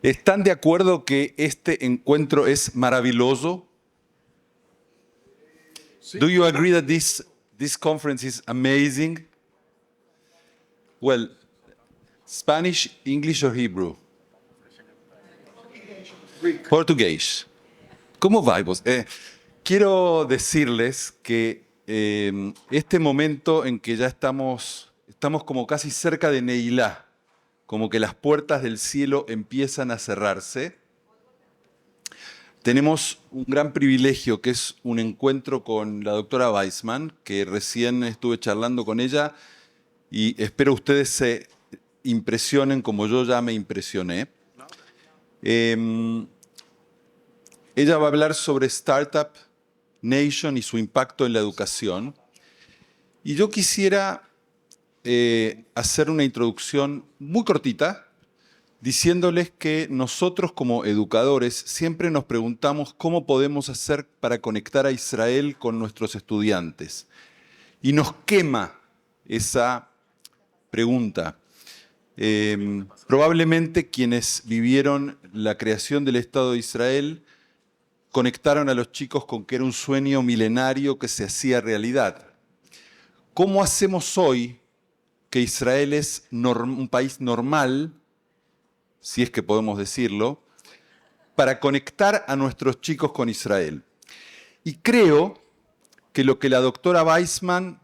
¿Están de acuerdo que este encuentro es maravilloso? Do you agree that this conference is amazing? Well, Spanish, English or Hebrew? Portugués. ¿Cómo va vos? Quiero decirles que este momento en que ya estamos como casi cerca de Neilá, como que las puertas del cielo empiezan a cerrarse, tenemos un gran privilegio que es un encuentro con la doctora Weissman, que recién estuve charlando con ella y espero ustedes se impresionen como yo ya me impresioné. Ella va a hablar sobre Startup Nation y su impacto en la educación. Y yo quisiera hacer una introducción muy cortita, diciéndoles que nosotros como educadores siempre nos preguntamos cómo podemos hacer para conectar a Israel con nuestros estudiantes. Y nos quema esa pregunta. Probablemente quienes vivieron la creación del Estado de Israel conectaron a los chicos con que era un sueño milenario que se hacía realidad. ¿Cómo hacemos hoy que Israel es un país normal, si es que podemos decirlo, para conectar a nuestros chicos con Israel? Y creo que lo que la doctora Weissman...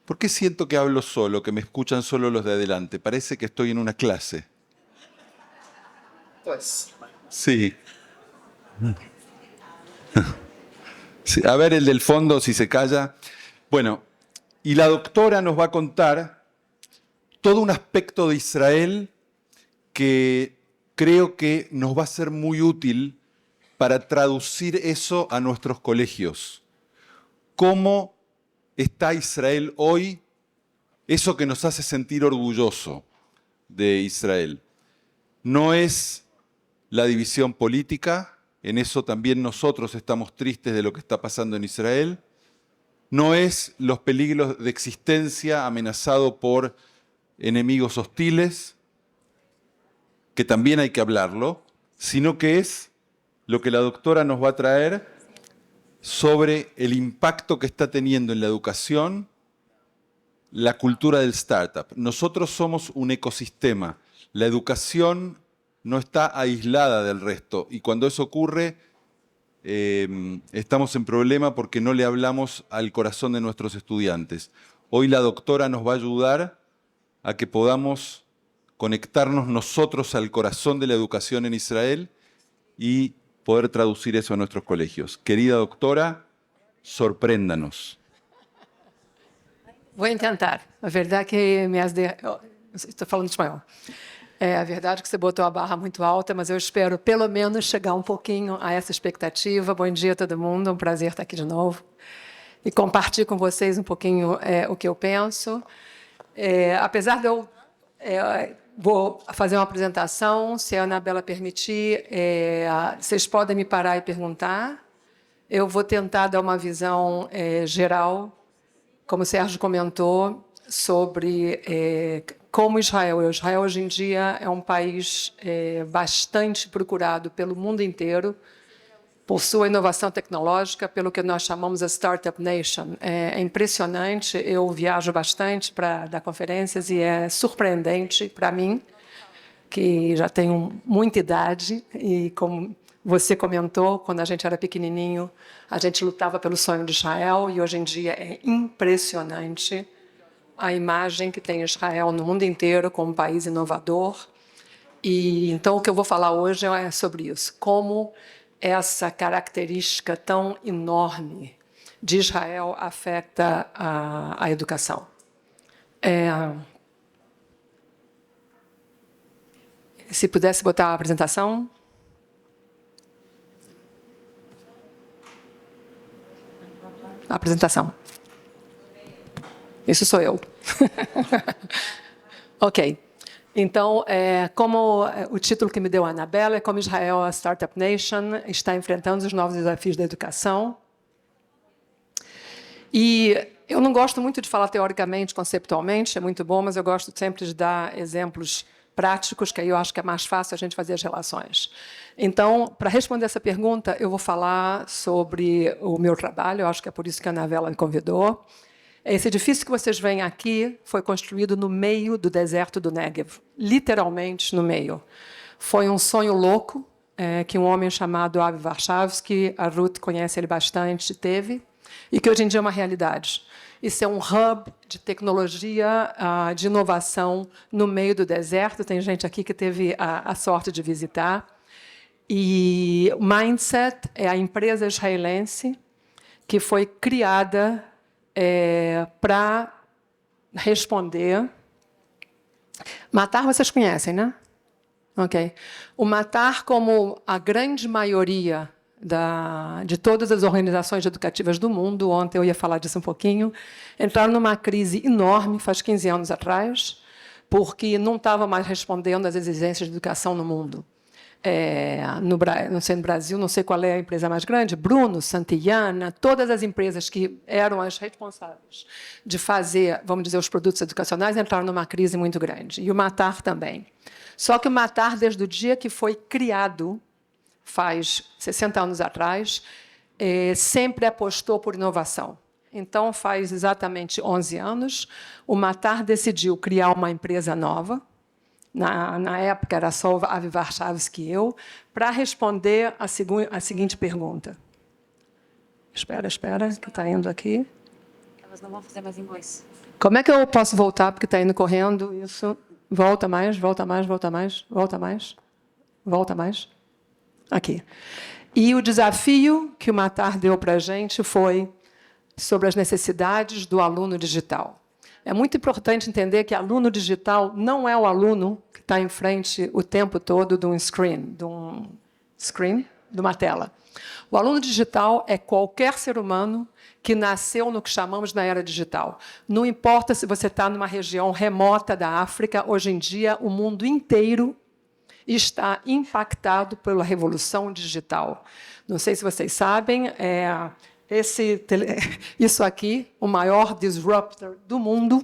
¿Por qué siento que hablo solo, que me escuchan solo los de adelante? Parece que estoy en una clase. Pues. Sí. Sí, a ver el del fondo, si se calla. Bueno, y la doctora nos va a contar todo un aspecto de Israel que creo que nos va a ser muy útil para traducir eso a nuestros colegios. ¿Cómo está Israel hoy? Eso que nos hace sentir orgulloso de Israel. No es la división política, en eso también nosotros estamos tristes de lo que está pasando en Israel. No es los peligros de existencia amenazado por enemigos hostiles, que también hay que hablarlo, sino que es lo que la doctora nos va a traer sobre el impacto que está teniendo en la educación la cultura del startup. Nosotros somos un ecosistema. La educación no está aislada del resto y cuando eso ocurre estamos en problema porque no le hablamos al corazón de nuestros estudiantes. Hoy la doctora nos va a ayudar a que podamos conectarnos nosotros al corazón de la educación en Israel y poder traducir eso a nuestros colegios. Querida doctora, sorpréndanos. Vou tentar. A verdade é que estou falando espanhol. A verdade é que você botou a barra muito alta, mas eu espero pelo menos chegar um pouquinho a essa expectativa. Bom dia a todo mundo, um prazer estar aqui de novo. E compartilhar com vocês um pouquinho o que eu penso. Apesar de eu... vou fazer uma apresentação, se a Anabela permitir, vocês podem me parar e perguntar. Eu vou tentar dar uma visão geral, como o Sérgio comentou, sobre como Israel hoje em dia é um país bastante procurado pelo mundo inteiro por sua inovação tecnológica, pelo que nós chamamos de Startup Nation. É impressionante, eu viajo bastante para dar conferências e é surpreendente para mim, que já tenho muita idade e como você comentou, quando a gente era pequenininho, a gente lutava pelo sonho de Israel e hoje em dia é impressionante a imagem que tem Israel no mundo inteiro como um país inovador. E então o que eu vou falar hoje é sobre isso, como essa característica tão enorme de Israel afeta a educação. Se pudesse botar a apresentação. A apresentação. Isso sou eu. Ok. Então, como o título que me deu a Anabela é como Israel, a Startup Nation, está enfrentando os novos desafios da educação. E eu não gosto muito de falar teoricamente, conceptualmente, é muito bom, mas eu gosto sempre de dar exemplos práticos, que aí eu acho que é mais fácil a gente fazer as relações. Então, para responder essa pergunta, eu vou falar sobre o meu trabalho, eu acho que é por isso que a Anabela me convidou. Esse edifício que vocês veem aqui foi construído no meio do deserto do Negev, literalmente no meio. Foi um sonho louco que um homem chamado Avi Warshawski, a Ruth conhece ele bastante, teve, e que hoje em dia é uma realidade. Isso é um hub de tecnologia, de inovação no meio do deserto. Tem gente aqui que teve a sorte de visitar. E Mindset é a empresa israelense que foi criada para responder. Matar vocês conhecem, né? Ok. O Matar, como a grande maioria de todas as organizações educativas do mundo, ontem eu ia falar disso um pouquinho, entraram numa crise enorme, faz 15 anos atrás, porque não estava mais respondendo às exigências de educação no mundo. Não sei no Brasil, não sei qual é a empresa mais grande, Bruno, Santillana, todas as empresas que eram as responsáveis de fazer, vamos dizer, os produtos educacionais, entraram numa crise muito grande. E o Matar também. Só que o Matar, desde o dia que foi criado, faz 60 anos atrás, sempre apostou por inovação. Então, faz exatamente 11 anos, o Matar decidiu criar uma empresa nova. Na época, era só o Avi Warshawski e eu, para responder a seguinte pergunta. Espera, que está indo aqui. Elas não vão fazer mais inglês. Como é que eu posso voltar, porque está indo correndo? Isso. Volta mais, volta mais, volta mais, volta mais, volta mais. Aqui. E o desafio que o Matar deu para a gente foi sobre as necessidades do aluno digital. É muito importante entender que aluno digital não é o aluno que está em frente o tempo todo de um screen, de uma tela. O aluno digital é qualquer ser humano que nasceu no que chamamos na era digital. Não importa se você está numa região remota da África, hoje em dia o mundo inteiro está impactado pela revolução digital. Não sei se vocês sabem, isso aqui, o maior disruptor do mundo,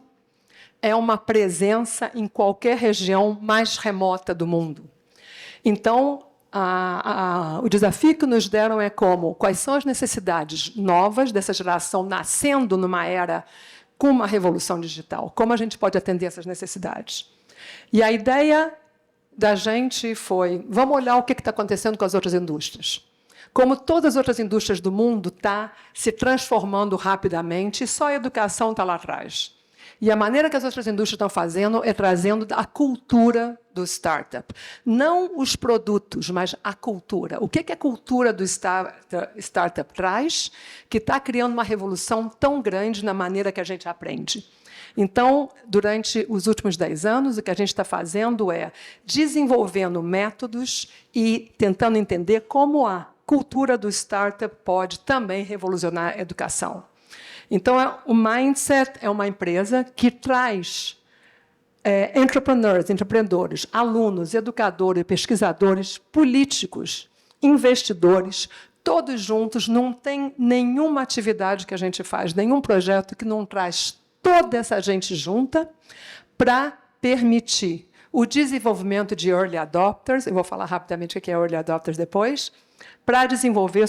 é uma presença em qualquer região mais remota do mundo. Então, o desafio que nos deram é quais são as necessidades novas dessa geração nascendo numa era com uma revolução digital, como a gente pode atender essas necessidades. E a ideia da gente foi, vamos olhar o que está acontecendo com as outras indústrias. Como todas as outras indústrias do mundo está se transformando rapidamente, e só a educação está lá atrás. E a maneira que as outras indústrias estão fazendo é trazendo a cultura do startup. Não os produtos, mas a cultura. O que a cultura do startup traz que está criando uma revolução tão grande na maneira que a gente aprende? Então, durante os últimos 10 anos, o que a gente está fazendo é desenvolvendo métodos e tentando entender como a cultura do startup pode também revolucionar a educação. Então, o Mindset é uma empresa que traz empreendedores, alunos, educadores, pesquisadores, políticos, investidores, todos juntos. Não tem nenhuma atividade que a gente faz, nenhum projeto que não traz toda essa gente junta para permitir o desenvolvimento de early adopters. Eu vou falar rapidamente o que é early adopters depois, para desenvolver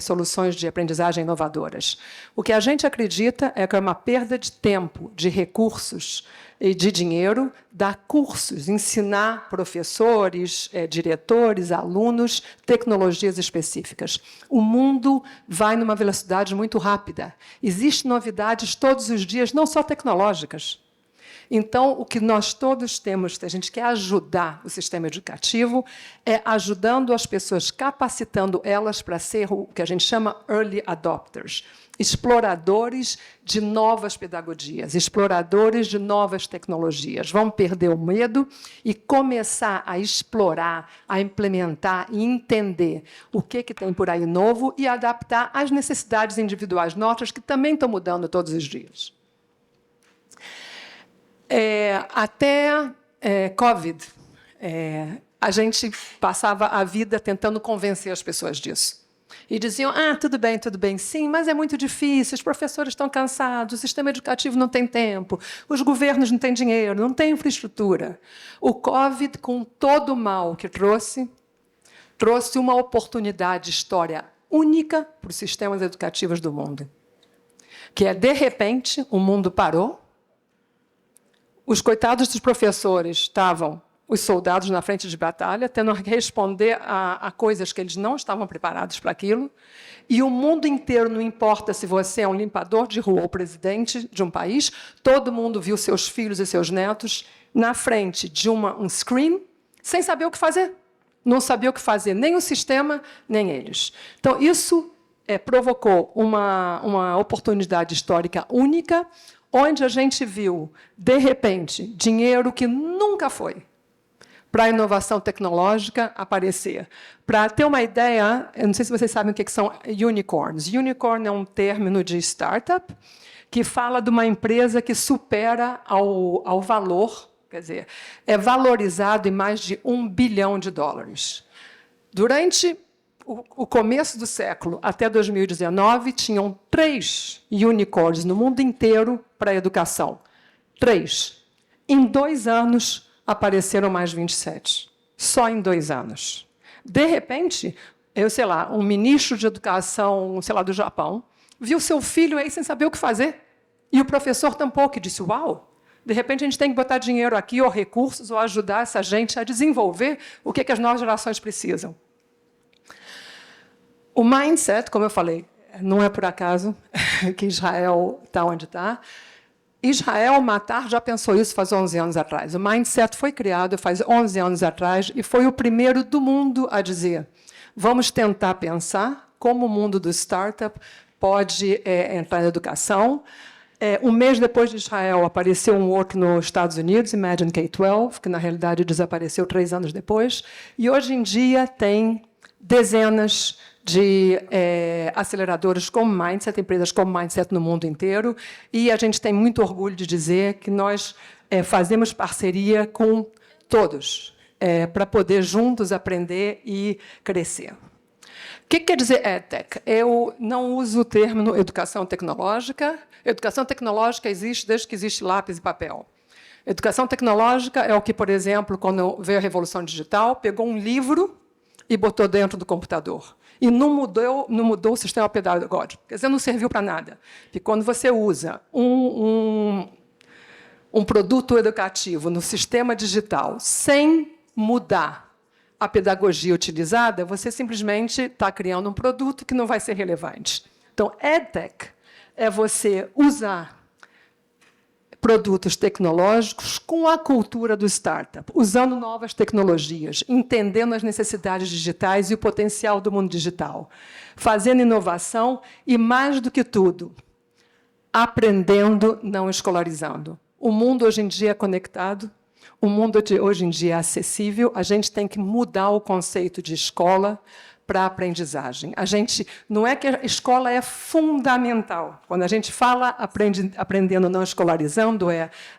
soluções de aprendizagem inovadoras. O que a gente acredita é que é uma perda de tempo, de recursos e de dinheiro dar cursos, ensinar professores, diretores, alunos, tecnologias específicas. O mundo vai numa velocidade muito rápida. Existem novidades todos os dias, não só tecnológicas. Então, o que nós todos temos, a gente quer ajudar o sistema educativo, é ajudando as pessoas, capacitando elas para ser o que a gente chama early adopters, exploradores de novas pedagogias, exploradores de novas tecnologias. Vão perder o medo e começar a explorar, a implementar e entender o que tem por aí novo e adaptar às necessidades individuais nossas, que também estão mudando todos os dias. Até Covid, a gente passava a vida tentando convencer as pessoas disso. E diziam, tudo bem, sim, mas é muito difícil, os professores estão cansados, o sistema educativo não tem tempo, os governos não têm dinheiro, não têm infraestrutura. O Covid, com todo o mal que trouxe uma oportunidade histórica única para os sistemas educativos do mundo, que é, de repente, o mundo parou, os coitados dos professores estavam, os soldados na frente de batalha, tendo que responder a coisas que eles não estavam preparados para aquilo, e o mundo inteiro, não importa se você é um limpador de rua ou presidente de um país, todo mundo viu seus filhos e seus netos na frente de um screen, sem saber o que fazer. Não sabia o que fazer, nem o sistema, nem eles. Então, isso provocou uma oportunidade histórica única, onde a gente viu, de repente, dinheiro que nunca foi para a inovação tecnológica aparecer. Para ter uma ideia, eu não sei se vocês sabem o que são unicorns. Unicorn é um término de startup que fala de uma empresa que supera ao valor, quer dizer, é valorizado em mais de $1 bilhão. Durante o começo do século, até 2019, tinham 3 unicórnios no mundo inteiro para a educação. 3. Em 2 anos, apareceram mais 27. Só em 2 anos. De repente, um ministro de educação, do Japão, viu seu filho aí sem saber o que fazer. E o professor tampouco, e disse, uau, de repente a gente tem que botar dinheiro aqui, ou recursos, ou ajudar essa gente a desenvolver o que as novas gerações precisam. O mindset, como eu falei, não é por acaso que Israel está onde está. Israel Matar já pensou isso faz 11 anos atrás. O mindset foi criado faz 11 anos atrás e foi o primeiro do mundo a dizer: vamos tentar pensar como o mundo do startup pode entrar na educação. Um mês depois de Israel, apareceu um outro nos Estados Unidos, Imagine K-12, que, na realidade, desapareceu 3 anos depois. E, hoje em dia, tem dezenas de aceleradoras como Mindset, empresas como Mindset no mundo inteiro. E a gente tem muito orgulho de dizer que nós fazemos parceria com todos para poder juntos aprender e crescer. O que quer dizer EdTech? Eu não uso o termo educação tecnológica. Educação tecnológica existe desde que existe lápis e papel. Educação tecnológica é o que, por exemplo, quando veio a Revolução Digital, pegou um livro e botou dentro do computador. E não mudou o sistema pedagógico. Quer dizer, não serviu para nada. Porque quando você usa um produto educativo no sistema digital sem mudar a pedagogia utilizada, você simplesmente está criando um produto que não vai ser relevante. Então, EdTech é você usar produtos tecnológicos com a cultura do startup, usando novas tecnologias, entendendo as necessidades digitais e o potencial do mundo digital, fazendo inovação e, mais do que tudo, aprendendo, não escolarizando. O mundo hoje em dia é conectado, o mundo de hoje em dia é acessível, a gente tem que mudar o conceito de escola para a aprendizagem. Não é que a escola é fundamental. Quando a gente fala aprendendo não escolarizando,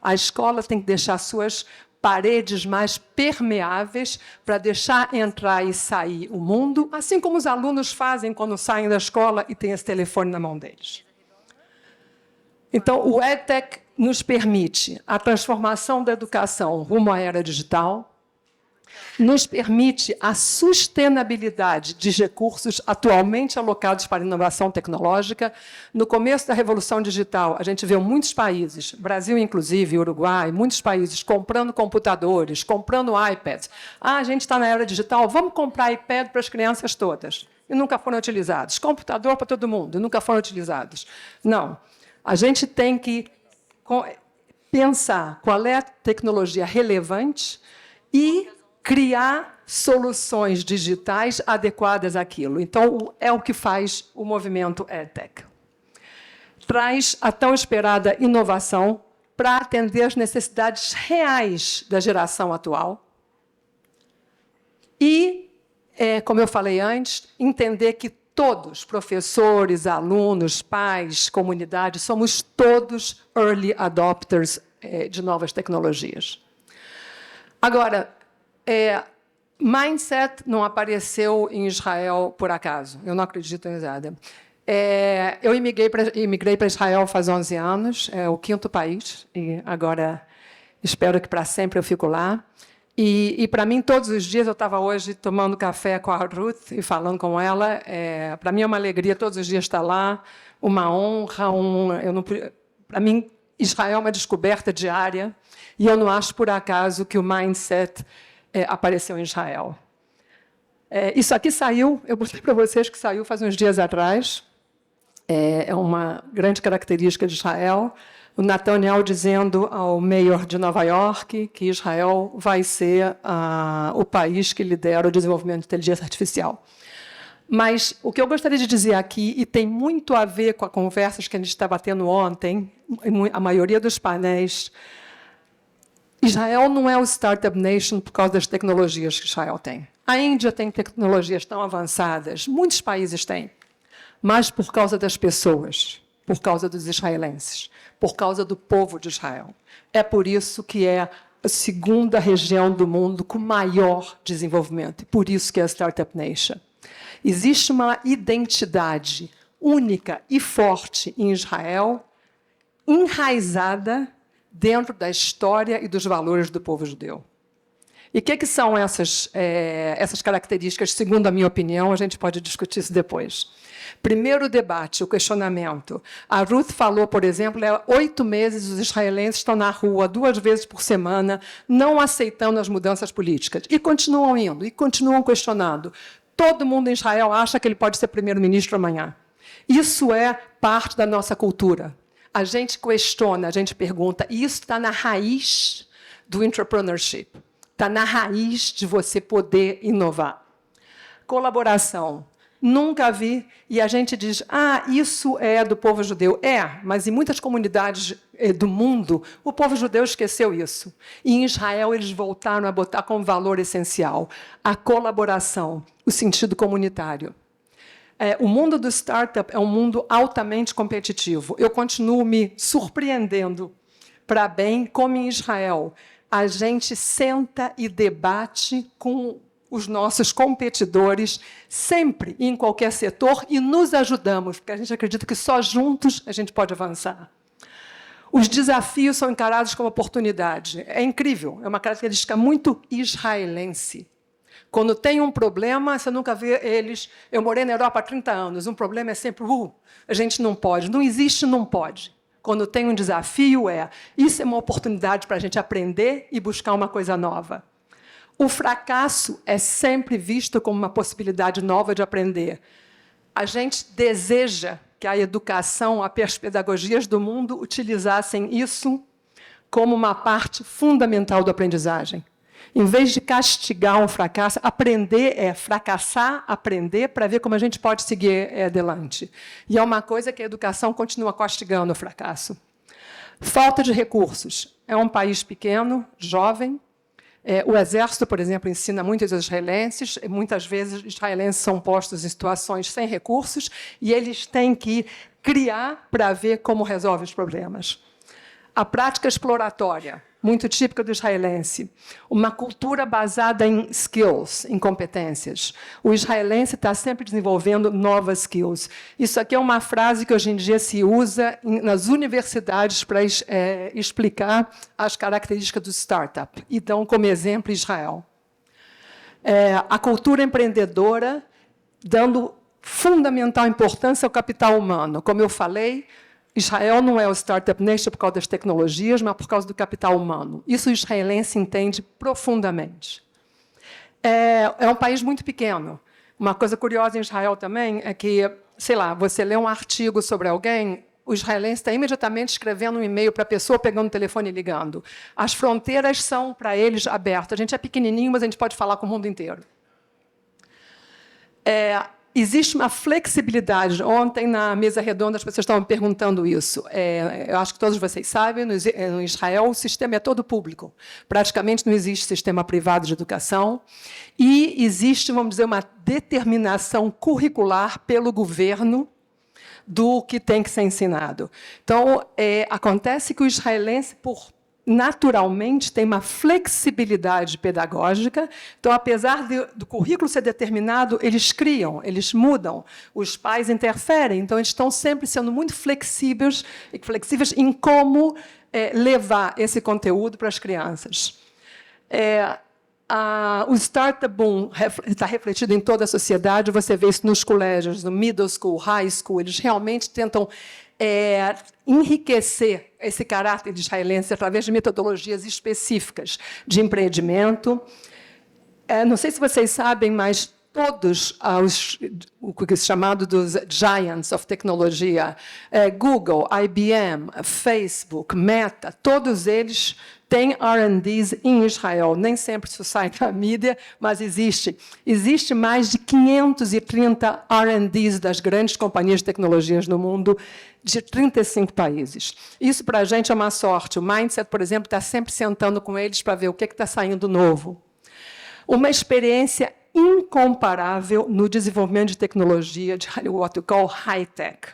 a escola tem que deixar suas paredes mais permeáveis para deixar entrar e sair o mundo, assim como os alunos fazem quando saem da escola e têm esse telefone na mão deles. Então, o EdTech nos permite a transformação da educação rumo à era digital, nos permite a sustentabilidade de recursos atualmente alocados para inovação tecnológica. No começo da Revolução Digital, a gente viu muitos países, Brasil inclusive, Uruguai, muitos países comprando computadores, comprando iPads. A gente está na era digital, vamos comprar iPad para as crianças todas. E nunca foram utilizados. Computador para todo mundo, e nunca foram utilizados. Não. A gente tem que pensar qual é a tecnologia relevante e criar soluções digitais adequadas àquilo. Então, é o que faz o movimento EdTech. Traz a tão esperada inovação para atender as necessidades reais da geração atual e, como eu falei antes, entender que todos, professores, alunos, pais, comunidade, somos todos early adopters de novas tecnologias. Agora, Mindset não apareceu em Israel por acaso. Eu não acredito em nada. Eu imigrei para Israel faz 11 anos, é o 5º país, e agora espero que para sempre eu fico lá. E para mim, todos os dias, eu estava hoje tomando café com a Ruth e falando com ela. Para mim é uma alegria todos os dias estar lá, uma honra. Para mim, Israel é uma descoberta diária, e eu não acho por acaso que o mindset apareceu em Israel. Isso aqui saiu, eu mostrei para vocês que saiu faz uns dias atrás. É uma grande característica de Israel. O Netanyahu dizendo ao mayor de Nova York que Israel vai ser o país que lidera o desenvolvimento de inteligência artificial. Mas o que eu gostaria de dizer aqui, e tem muito a ver com as conversas que a gente estava tendo ontem, a maioria dos painéis, Israel não é o startup nation por causa das tecnologias que Israel tem. A Índia tem tecnologias tão avançadas, muitos países têm, mas por causa das pessoas, por causa dos israelenses, por causa do povo de Israel. É por isso que é a segunda região do mundo com maior desenvolvimento, e por isso que é a Startup Nation. Existe uma identidade única e forte em Israel, enraizada dentro da história e dos valores do povo judeu. E o que são essas características, segundo a minha opinião? A gente pode discutir isso depois. Primeiro debate, o questionamento. A Ruth falou, por exemplo, 8 meses os israelenses estão na rua 2 vezes por semana, não aceitando as mudanças políticas. E continuam indo, e continuam questionando. Todo mundo em Israel acha que ele pode ser primeiro-ministro amanhã. Isso é parte da nossa cultura. A gente questiona, a gente pergunta, e isso está na raiz do entrepreneurship. Está na raiz de você poder inovar. Colaboração. Nunca vi, e a gente diz, isso é do povo judeu. Mas em muitas comunidades do mundo, o povo judeu esqueceu isso. E em Israel eles voltaram a botar como valor essencial a colaboração, o sentido comunitário. O mundo do startup é um mundo altamente competitivo. Eu continuo me surpreendendo para bem como em Israel a gente senta e debate com os nossos competidores, sempre, em qualquer setor, e nos ajudamos, porque a gente acredita que só juntos a gente pode avançar. Os desafios são encarados como oportunidade. É incrível, é uma característica muito israelense. Quando tem um problema, você nunca vê eles... Eu morei na Europa há 30 anos, um problema é sempre, a gente não pode. Não existe não pode. Quando tem um desafio, isso é uma oportunidade para a gente aprender e buscar uma coisa nova. O fracasso é sempre visto como uma possibilidade nova de aprender. A gente deseja que a educação, as pedagogias do mundo utilizassem isso como uma parte fundamental da aprendizagem. Em vez de castigar um fracasso, aprender fracassar, aprender, para ver como a gente pode seguir adiante. E é uma coisa que a educação continua castigando o fracasso. Falta de recursos. É um país pequeno, jovem. O Exército, por exemplo, ensina muitos israelenses. Muitas vezes, israelenses são postos em situações sem recursos e eles têm que criar para ver como resolve os problemas. A prática exploratória, muito típica do israelense. Uma cultura baseada em skills, em competências. O israelense está sempre desenvolvendo novas skills. Isso aqui é uma frase que hoje em dia se usa nas universidades para explicar as características do startup. E dão como exemplo Israel. A cultura empreendedora, dando fundamental importância ao capital humano. Como eu falei, Israel não é o startup nation por causa das tecnologias, mas por causa do capital humano. Isso o israelense entende profundamente. É um país muito pequeno. Uma coisa curiosa em Israel também é que, sei lá, você lê um artigo sobre alguém, o israelense está imediatamente escrevendo um e-mail para a pessoa, pegando o telefone e ligando. As fronteiras são, para eles, abertas. A gente é pequenininho, mas a gente pode falar com o mundo inteiro. Existe uma flexibilidade. Ontem, na mesa redonda, as pessoas estavam perguntando isso. Eu acho que todos vocês sabem, no Israel, o sistema é todo público. Praticamente não existe sistema privado de educação. E existe, vamos dizer, uma determinação curricular pelo governo do que tem que ser ensinado. Então, acontece que o israelense, por naturalmente, têm uma flexibilidade pedagógica. Então, apesar do currículo ser determinado, eles criam, eles mudam, os pais interferem. Então, eles estão sempre sendo muito flexíveis em como levar esse conteúdo para as crianças. O Startup Boom está refletido em toda a sociedade. Você vê isso nos colégios, no middle school, high school. Eles realmente tentam enriquecer esse caráter israelense através de metodologias específicas de empreendimento. Não sei se vocês sabem, mas todos o que é chamado dos giants of tecnologia, Google, IBM, Facebook, Meta, todos eles têm R&Ds em Israel. Nem sempre isso sai na mídia, mas existe. Existe mais de 530 R&Ds das grandes companhias de tecnologias no mundo, de 35 países. Isso, para a gente, é uma sorte. O Mindset, por exemplo, está sempre sentando com eles para ver o que está saindo novo. Uma experiência incomparável no desenvolvimento de tecnologia, de what we call high-tech.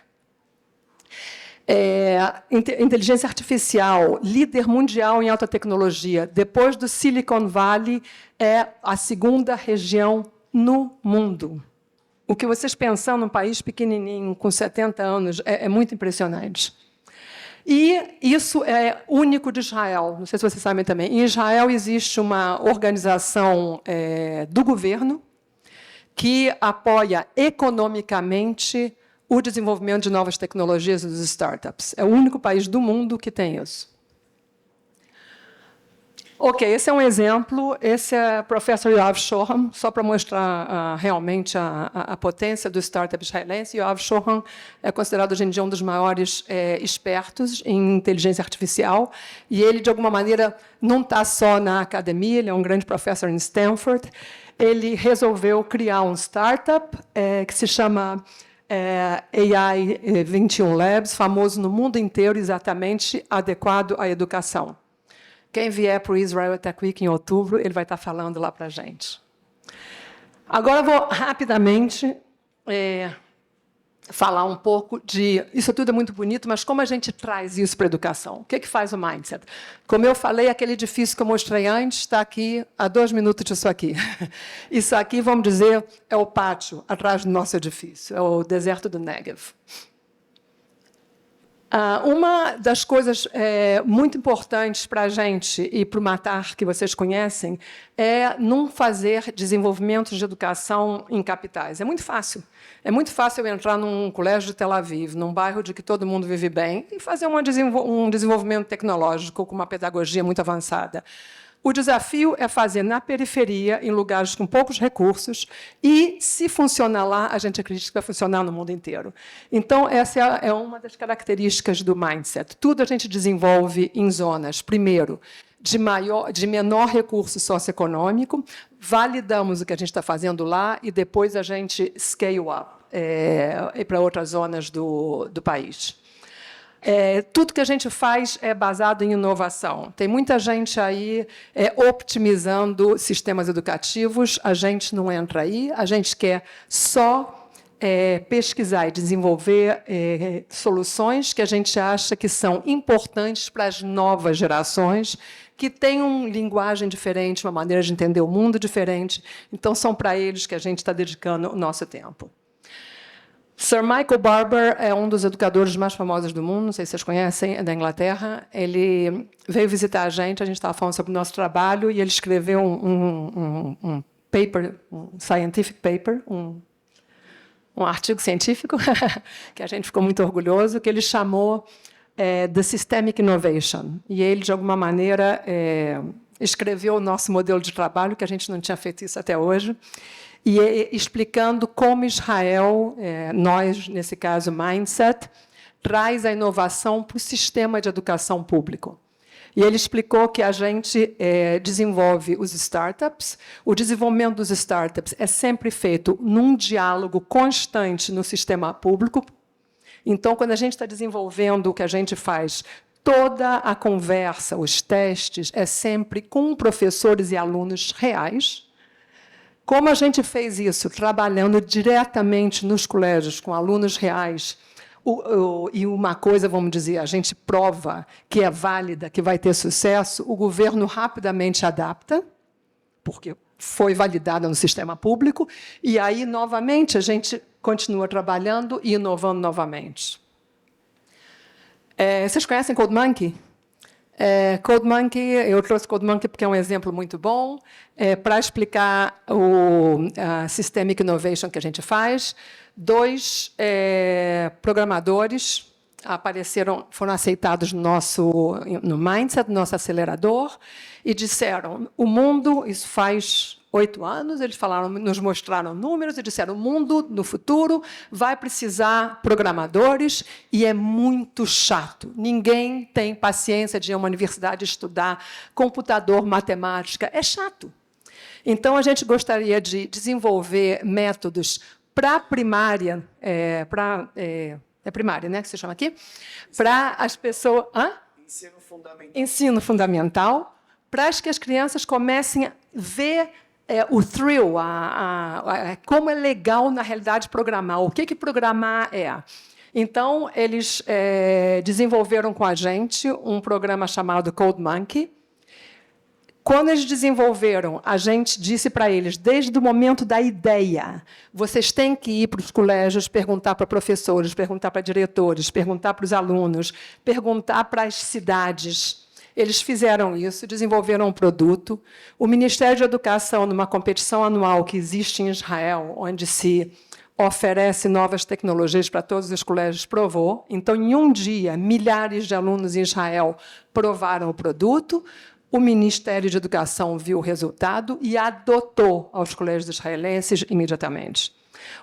Inteligência artificial, líder mundial em alta tecnologia. Depois do Silicon Valley, é a segunda região no mundo. O que vocês pensam num país pequenininho, com 70 anos, é muito impressionante. E isso é único de Israel. Não sei se vocês sabem também. Em Israel existe uma organização do governo que apoia economicamente o desenvolvimento de novas tecnologias e dos startups. É o único país do mundo que tem isso. Ok, esse é um exemplo. Esse é o professor Yoav Shoham, só para mostrar realmente a potência do startup israelense. Yoav Shoham é considerado hoje em dia um dos maiores expertos em inteligência artificial. E ele, de alguma maneira, não está só na academia, ele é um grande professor em Stanford. Ele resolveu criar um startup que se chama AI 21 Labs, famoso no mundo inteiro, exatamente adequado à educação. Quem vier para o Israel Tech Week em outubro, ele vai estar falando lá para a gente. Agora, eu vou rapidamente falar um pouco de... Isso tudo é muito bonito, mas como a gente traz isso para a educação? O que faz o Mindset? Como eu falei, aquele edifício que eu mostrei antes está aqui a 2 minutos disso aqui. Isso aqui, vamos dizer, é o pátio atrás do nosso edifício, é o deserto do Negev. Uma das coisas muito importantes para a gente e para o Matar, que vocês conhecem, é não fazer desenvolvimentos de educação em capitais. É muito fácil. É muito fácil eu entrar num colégio de Tel Aviv, num bairro de que todo mundo vive bem, e fazer um desenvolvimento tecnológico com uma pedagogia muito avançada. O desafio é fazer na periferia, em lugares com poucos recursos, e, se funcionar lá, a gente acredita que vai funcionar no mundo inteiro. Então, essa é uma das características do Mindset. Tudo a gente desenvolve em zonas, primeiro, de menor recurso socioeconômico, validamos o que a gente está fazendo lá e depois a gente scale up para outras zonas do país. Tudo que a gente faz é baseado em inovação. Tem muita gente aí optimizando sistemas educativos, a gente não entra aí, a gente quer só pesquisar e desenvolver soluções que a gente acha que são importantes para as novas gerações, que têm uma linguagem diferente, uma maneira de entender o mundo diferente. Então, são para eles que a gente está dedicando o nosso tempo. Sir Michael Barber é um dos educadores mais famosos do mundo, não sei se vocês conhecem, é da Inglaterra. Ele veio visitar a gente estava falando sobre o nosso trabalho, e ele escreveu um paper, um scientific paper, um artigo científico, que a gente ficou muito orgulhoso, que ele chamou The Systemic Innovation. E ele, de alguma maneira, escreveu o nosso modelo de trabalho, que a gente não tinha feito isso até hoje, e explicando como Israel, nós, nesse caso, Mindset, traz a inovação para o sistema de educação público. E ele explicou que a gente desenvolve os startups. O desenvolvimento dos startups é sempre feito num diálogo constante no sistema público. Então, quando a gente está desenvolvendo o que a gente faz, toda a conversa, os testes, é sempre com professores e alunos reais. Como a gente fez isso? Trabalhando diretamente nos colégios, com alunos reais. e uma coisa, vamos dizer, a gente prova que é válida, que vai ter sucesso, o governo rapidamente adapta, porque foi validada no sistema público, e aí, novamente, a gente continua trabalhando e inovando novamente. Vocês conhecem CodeMonkey? CodeMonkey, eu trouxe CodeMonkey porque é um exemplo muito bom para explicar a Systemic Innovation que a gente faz. 2 programadores foram aceitados no Mindset, no nosso acelerador, e disseram, o mundo, isso faz 8 anos, eles nos mostraram números e disseram, o mundo, no futuro, vai precisar programadores e é muito chato. Ninguém tem paciência de ir a uma universidade estudar computador, matemática. É chato. Então, a gente gostaria de desenvolver métodos para a primária, é primária, né, que se chama aqui? Para as pessoas... Ensino fundamental. Ensino fundamental, para que as crianças comecem a ver o thrill, como é legal, na realidade, programar. O que programar é? Então, eles desenvolveram com a gente um programa chamado CodeMonkey. Quando eles desenvolveram, a gente disse para eles, desde o momento da ideia, vocês têm que ir para os colégios, perguntar para professores, perguntar para diretores, perguntar para os alunos, perguntar para as cidades. Eles fizeram isso, desenvolveram um produto. O Ministério da Educação, numa competição anual que existe em Israel, onde se oferece novas tecnologias para todos os colégios, provou. Então, em um dia, milhares de alunos em Israel provaram o produto. O Ministério de Educação viu o resultado e adotou aos colégios israelenses imediatamente.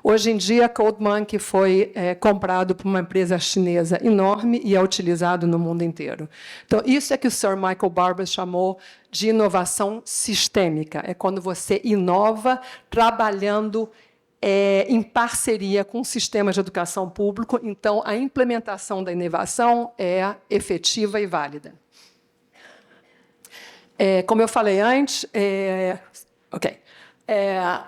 Hoje em dia, CodeMonkey foi comprado por uma empresa chinesa enorme e é utilizado no mundo inteiro. Então, isso é que o Sir Michael Barber chamou de inovação sistêmica. É quando você inova trabalhando em parceria com sistemas de educação público. Então, a implementação da inovação é efetiva e válida. Como eu falei antes,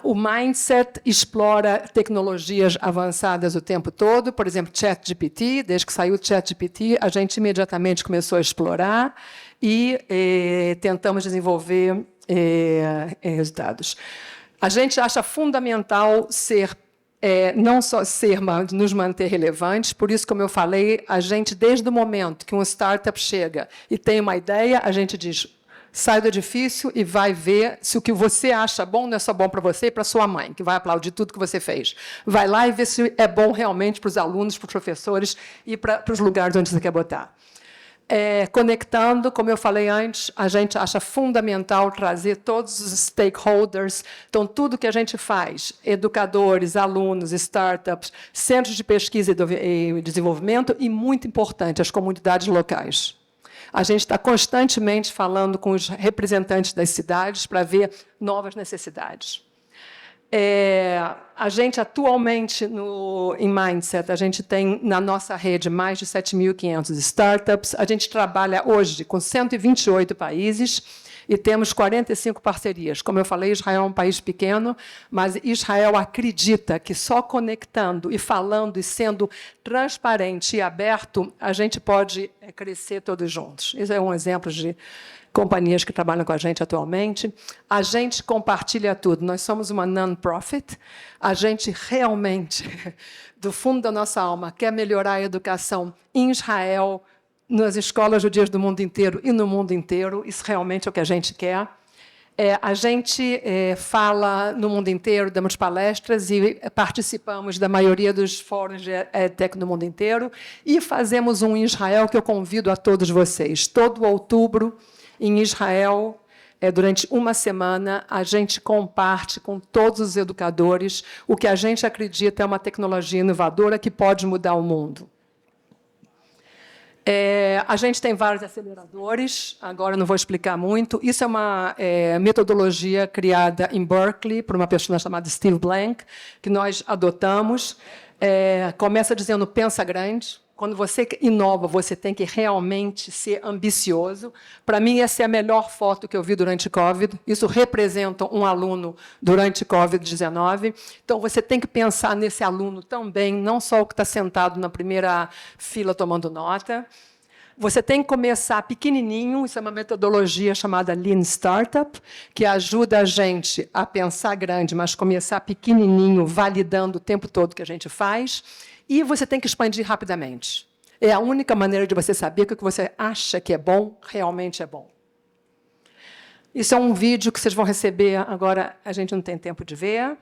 o Mindset explora tecnologias avançadas o tempo todo. Por exemplo, ChatGPT, desde que saiu o ChatGPT, a gente imediatamente começou a explorar e tentamos desenvolver resultados. A gente acha fundamental não só mas nos manter relevantes. Por isso, como eu falei, a gente, desde o momento que um startup chega e tem uma ideia, a gente diz, sai do edifício e vai ver se o que você acha bom não é só bom para você e para sua mãe, que vai aplaudir tudo que você fez. Vai lá e vê se é bom realmente para os alunos, para os professores e para os lugares onde você quer botar. Conectando, como eu falei antes, a gente acha fundamental trazer todos os stakeholders. Então, tudo que a gente faz, educadores, alunos, startups, centros de pesquisa e desenvolvimento, e, muito importante, as comunidades locais. A gente está constantemente falando com os representantes das cidades para ver novas necessidades. A gente, atualmente, em Mindset, a gente tem, na nossa rede, mais de 7.500 startups. A gente trabalha hoje com 128 países e temos 45 parcerias. Como eu falei, Israel é um país pequeno, mas Israel acredita que só conectando e falando e sendo transparente e aberto, a gente pode crescer todos juntos. Esse é um exemplo de companhias que trabalham com a gente atualmente. A gente compartilha tudo. Nós somos uma non-profit. A gente realmente, do fundo da nossa alma, quer melhorar a educação em Israel, nas escolas judias do mundo inteiro e no mundo inteiro. Isso realmente é o que a gente quer. A gente fala no mundo inteiro, damos palestras e participamos da maioria dos fóruns de EdTech no mundo inteiro. E fazemos um em Israel que eu convido a todos vocês. Todo outubro, em Israel, durante uma semana, a gente comparte com todos os educadores o que a gente acredita é uma tecnologia inovadora que pode mudar o mundo. A gente tem vários aceleradores, agora não vou explicar muito. Isso é uma metodologia criada em Berkeley por uma pessoa chamada Steve Blank, que nós adotamos. Começa dizendo, pensa grande. Quando você inova, você tem que realmente ser ambicioso. Para mim, essa é a melhor foto que eu vi durante Covid. Isso representa um aluno durante Covid-19. Então, você tem que pensar nesse aluno também, não só o que está sentado na primeira fila tomando nota. Você tem que começar pequenininho, isso é uma metodologia chamada Lean Startup, que ajuda a gente a pensar grande, mas começar pequenininho, validando o tempo todo que a gente faz. E você tem que expandir rapidamente. É a única maneira de você saber que o que você acha que é bom, realmente é bom. Isso é um vídeo que vocês vão receber agora, a gente não tem tempo de ver.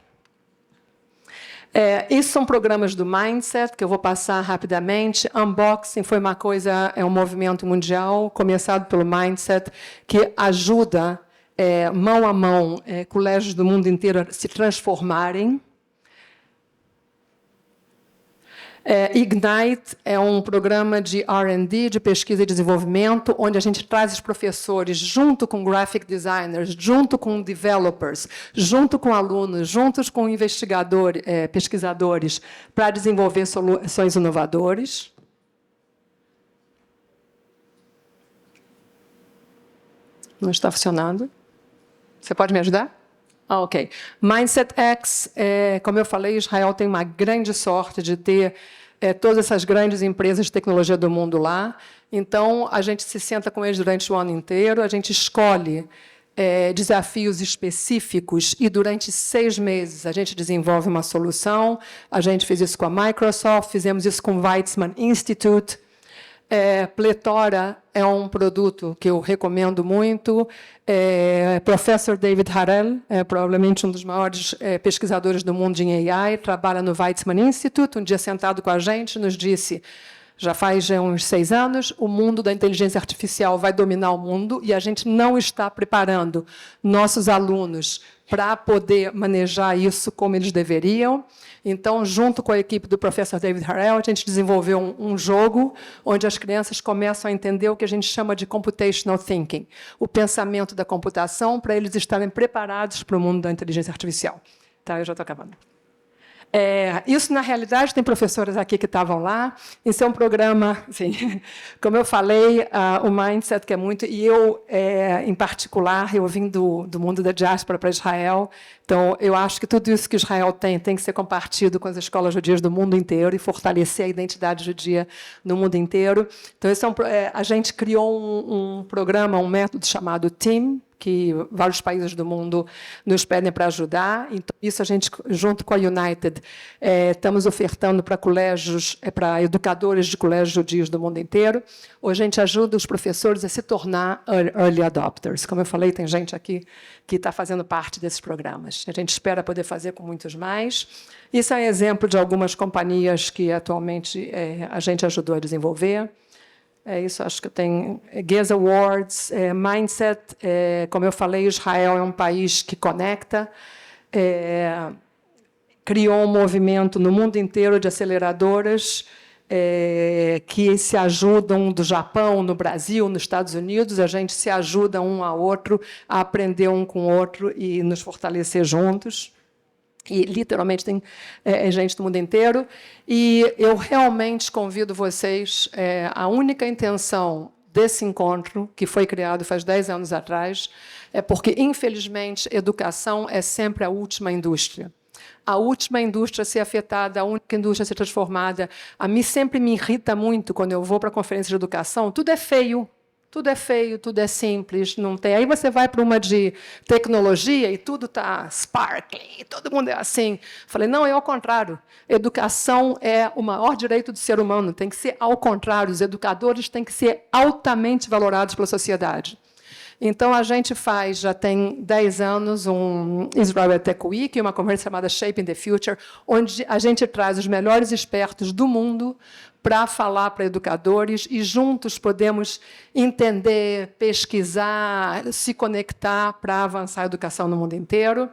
Esses são programas do Mindset, que eu vou passar rapidamente. Unboxing foi uma coisa, é um movimento mundial, começado pelo Mindset, que ajuda, mão a mão, colégios do mundo inteiro a se transformarem. Ignite é um programa de R&D, de pesquisa e desenvolvimento, onde a gente traz os professores junto com graphic designers, junto com developers, junto com alunos, juntos com investigadores, pesquisadores, para desenvolver soluções inovadoras. Não está funcionando. Você pode me ajudar? Ok. Mindset X, como eu falei, Israel tem uma grande sorte de ter todas essas grandes empresas de tecnologia do mundo lá. Então, a gente se senta com eles durante o ano inteiro, a gente escolhe desafios específicos e, durante 6 meses, a gente desenvolve uma solução. A gente fez isso com a Microsoft, fizemos isso com o Weizmann Institute. Pletora é um produto que eu recomendo muito. Professor David Harel é provavelmente um dos maiores pesquisadores do mundo em AI, trabalha no Weizmann Institute. Um dia, sentado com a gente, nos disse, já faz uns 6 anos, o mundo da inteligência artificial vai dominar o mundo e a gente não está preparando nossos alunos para poder manejar isso como eles deveriam. Então, junto com a equipe do professor David Harel, a gente desenvolveu um jogo onde as crianças começam a entender o que a gente chama de computational thinking, o pensamento da computação, para eles estarem preparados para o mundo da inteligência artificial. Tá, eu já estou acabando. Isso, na realidade, tem professoras aqui que estavam lá. Isso é um programa, assim, como eu falei, o Mindset, que é muito... E eu, em particular, eu vim do mundo da diáspora para Israel. Então, eu acho que tudo isso que Israel tem que ser compartido com as escolas judias do mundo inteiro e fortalecer a identidade judia no mundo inteiro. Então, a gente criou um programa, um método chamado TEAM, que vários países do mundo nos pedem para ajudar. Então, isso a gente, junto com a United, estamos ofertando para colégios, para educadores de colégios judios do mundo inteiro. Hoje a gente ajuda os professores a se tornar early adopters. Como eu falei, tem gente aqui que está fazendo parte desses programas. A gente espera poder fazer com muitos mais. Isso é um exemplo de algumas companhias que atualmente a gente ajudou a desenvolver. Isso, acho que tem Gaze Awards, Mindset, como eu falei, Israel é um país que conecta, criou um movimento no mundo inteiro de aceleradoras que se ajudam do Japão, no Brasil, nos Estados Unidos, a gente se ajuda um ao outro a aprender um com o outro e nos fortalecer juntos. E, literalmente, tem gente do mundo inteiro. E eu realmente convido vocês, a única intenção desse encontro, que foi criado faz 10 anos atrás, é porque, infelizmente, educação é sempre a última indústria. A última indústria a ser afetada, a única indústria a ser transformada. A mim sempre me irrita muito, quando eu vou para a conferência de educação, tudo é feio. Tudo é feio, tudo é simples, não tem. Aí você vai para uma de tecnologia e tudo está sparkling, todo mundo é assim. Falei, não, é ao contrário. Educação é o maior direito do ser humano, tem que ser ao contrário. Os educadores têm que ser altamente valorados pela sociedade. Então, a gente faz, já tem 10 anos, um Israel Tech Week, uma conferência chamada Shaping the Future, onde a gente traz os melhores expertos do mundo para falar para educadores e juntos podemos entender, pesquisar, se conectar para avançar a educação no mundo inteiro.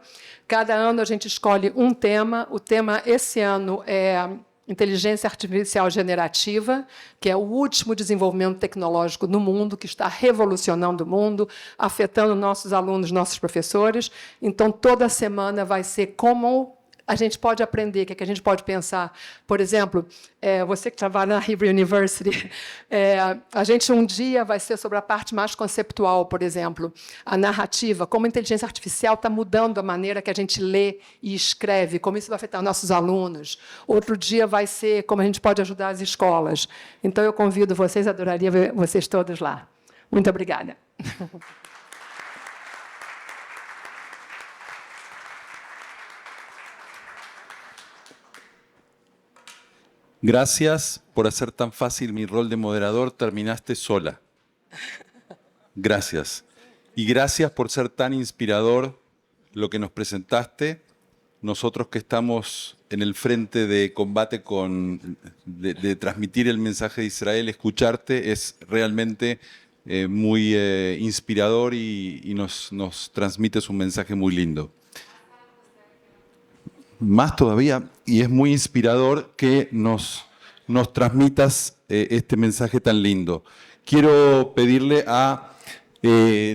Cada ano a gente escolhe um tema. O tema esse ano é inteligência artificial generativa, que é o último desenvolvimento tecnológico no mundo, que está revolucionando o mundo, afetando nossos alunos, nossos professores. Então, toda semana vai ser como a gente pode aprender, o que a gente pode pensar. Por exemplo, você que trabalha na Hebrew University, a gente um dia vai ser sobre a parte mais conceptual, por exemplo, a narrativa, como a inteligência artificial está mudando a maneira que a gente lê e escreve, como isso vai afetar nossos alunos. Outro dia vai ser como a gente pode ajudar as escolas. Então, eu convido vocês, adoraria ver vocês todos lá. Muito obrigada. Gracias por hacer tan fácil mi rol de moderador. Terminaste sola. Gracias. Y gracias por ser tan inspirador lo que nos presentaste. Nosotros que estamos en el frente de combate de transmitir el mensaje de Israel, escucharte es realmente muy inspirador y nos transmites un mensaje muy lindo. Más todavía, y es muy inspirador que nos transmitas este mensaje tan lindo. Quiero pedirle a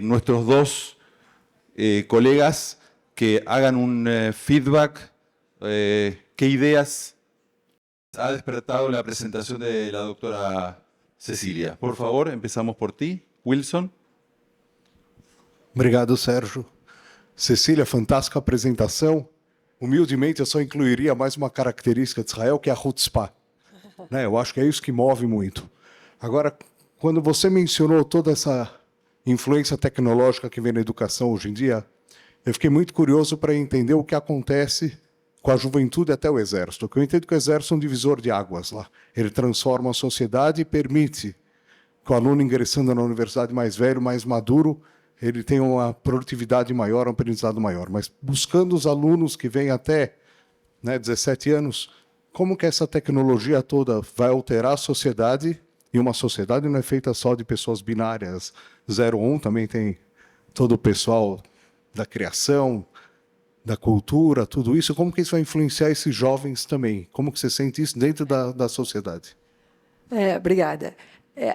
nuestros dos colegas que hagan un feedback. ¿Qué ideas ha despertado la presentación de la doctora Cecília? Por favor, empezamos por ti, Wilson. Obrigado, Sérgio. Cecília, fantástica apresentação. Humildemente, eu só incluiria mais uma característica de Israel, que é a chutzpah. Né? Eu acho que é isso que move muito. Agora, quando você mencionou toda essa influência tecnológica que vem na educação hoje em dia, eu fiquei muito curioso para entender o que acontece com a juventude até o Exército. Porque eu entendo que o Exército é um divisor de águas lá. Ele transforma a sociedade e permite que o aluno ingressando na universidade mais velho, mais maduro, ele tem uma produtividade maior, um aprendizado maior. Mas buscando os alunos que vêm até 17 anos, como que essa tecnologia toda vai alterar a sociedade? E uma sociedade não é feita só de pessoas binárias. 0 1 também tem todo o pessoal da criação, da cultura, tudo isso. Como que isso vai influenciar esses jovens também? Como que você sente isso dentro da sociedade? Obrigada.